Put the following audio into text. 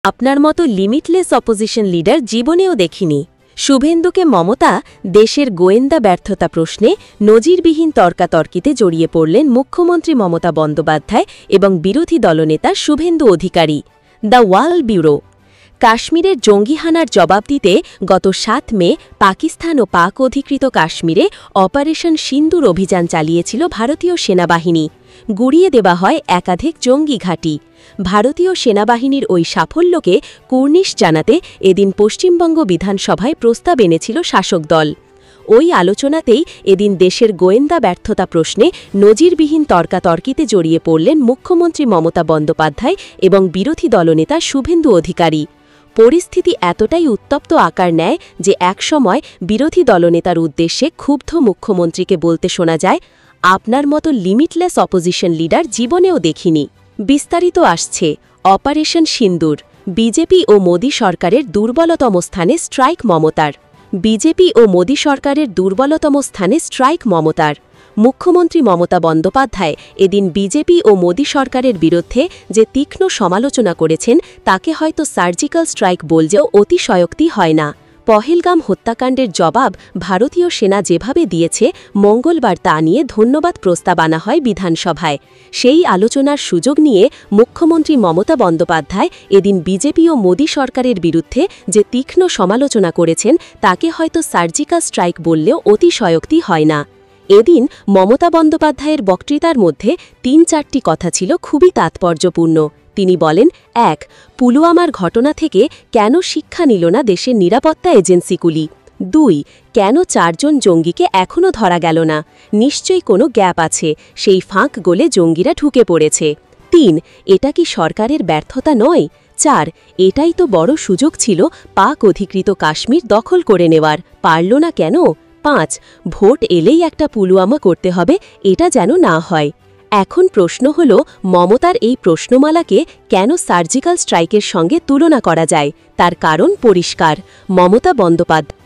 আপনার মতো limitless opposition leader জীবনেও দেখিনি। শুভেন্দুকে মমতা দেশের গোয়েন্দা ব্যর্থতা প্রশ্নে নজিরবিহীন তর্কাতর্কিতে জড়িয়ে পড়লেন মুখ্যমন্ত্রী মমতা বন্দ্যোপাধ্যায় এবং বিরোধী দলনেতা Suvendu Adhikari. The wall bureau. কাশ্মীরের জঙ্গিহানার জবাব দিতে গত ৭ মে পাকিস্তান ও পাক অধিকৃত কাশ্মীরে অপারেশন সিন্দুর অভিযান চালিয়েছিল ভারতীয় সেনাবাহিনী। গুড়িয়ে দেওয়া হয় একাধিক জঙ্গি ঘাঁটি। ভারতীয় সেনাবাহিনীর ওই সাফল্যকে কুর্নিশ জানাতে এদিন পশ্চিমবঙ্গ বিধানসভায় প্রস্তাব এনেছিল শাসক দল। ওই আলোচনাতেই এদিন দেশের গোয়েন্দা ব্যর্থতা প্রশ্নে নজিরবিহীন তর্কাতর্কিতে জড়িয়ে পড়লেন মুখ্যমন্ত্রী মমতা বন্দ্যোপাধ্যায় এবং বিরোধী দলনেতা শুভেন্দু অধিকারী। পরিস্থিতি এতটাই উত্তপ্ত আকার নেয় যে একসময় বিরোধী দলনেতার উদ্দেশ্যে ক্ষুব্ধ মুখ্যমন্ত্রীকে বলতে শোনা যায়, আপনার মতো লিমিটলেস অপোজিশন লিডার জীবনেও দেখিনি। বিস্তারিত আসছে। অপারেশন সিন্দুর। বিজেপি ও মোদী সরকারের দুর্বলতম স্থানে স্ট্রাইক মমতার। বিজেপি ও মোদী সরকারের দুর্বলতম স্থানে স্ট্রাইক মমতার। মুখ্যমন্ত্রী মমতা বন্দ্যোপাধ্যায় এদিন বিজেপি ও মোদী সরকারের বিরুদ্ধে যে তীক্ষ্ণ সমালোচনা করেছেন তাকে হয়তো সার্জিক্যাল স্ট্রাইক বললেও অতিশয়োক্তি হয় না। পহেলগাম হত্যাকাণ্ডের জবাব ভারতীয় সেনা যেভাবে দিয়েছে মঙ্গলবার তা নিয়ে ধন্যবাদ প্রস্তাব আনা হয় বিধানসভায়। সেই আলোচনার সুযোগ নিয়ে মুখ্যমন্ত্রী মমতা বন্দ্যোপাধ্যায় এদিন বিজেপি ও মোদী সরকারের বিরুদ্ধে যে তীক্ষ্ণ সমালোচনা করেছেন তাকে হয়তো সার্জিক্যাল স্ট্রাইক বললেও অতিশয়োক্তি হয় না। এদিন মমতা বন্দ্যোপাধ্যায়ের বক্তৃতার মধ্যে ৩-৪টি কথা ছিল খুবই তাৎপর্যপূর্ণ। তিনি বলেন, ১. পুলওয়ামার ঘটনা থেকে কেন শিক্ষা নিল না দেশের নিরাপত্তা এজেন্সিগুলি? ২. কেন ৪ জন জঙ্গিকে এখনও ধরা গেল না? নিশ্চয়ই কোনো গ্যাপ আছে, সেই ফাঁক গলে জঙ্গিরা ঢুকে পড়েছে। ৩. এটা কি সরকারের ব্যর্থতা নয়? ৪. এটাই তো বড় সুযোগ ছিল পাক অধিকৃত কাশ্মীর দখল করে নেওয়ার, পারল না কেন? ৫. ভোট এলেই একটা পুলওয়ামা করতে হবে, এটা যেন না হয়। এখন প্রশ্ন হল, মমতার এই প্রশ্নমালাকে কেন সার্জিক্যাল স্ট্রাইকের সঙ্গে তুলনা করা যায়? তার কারণ পরিষ্কার। মমতা বন্দ্যোপাধ্যায়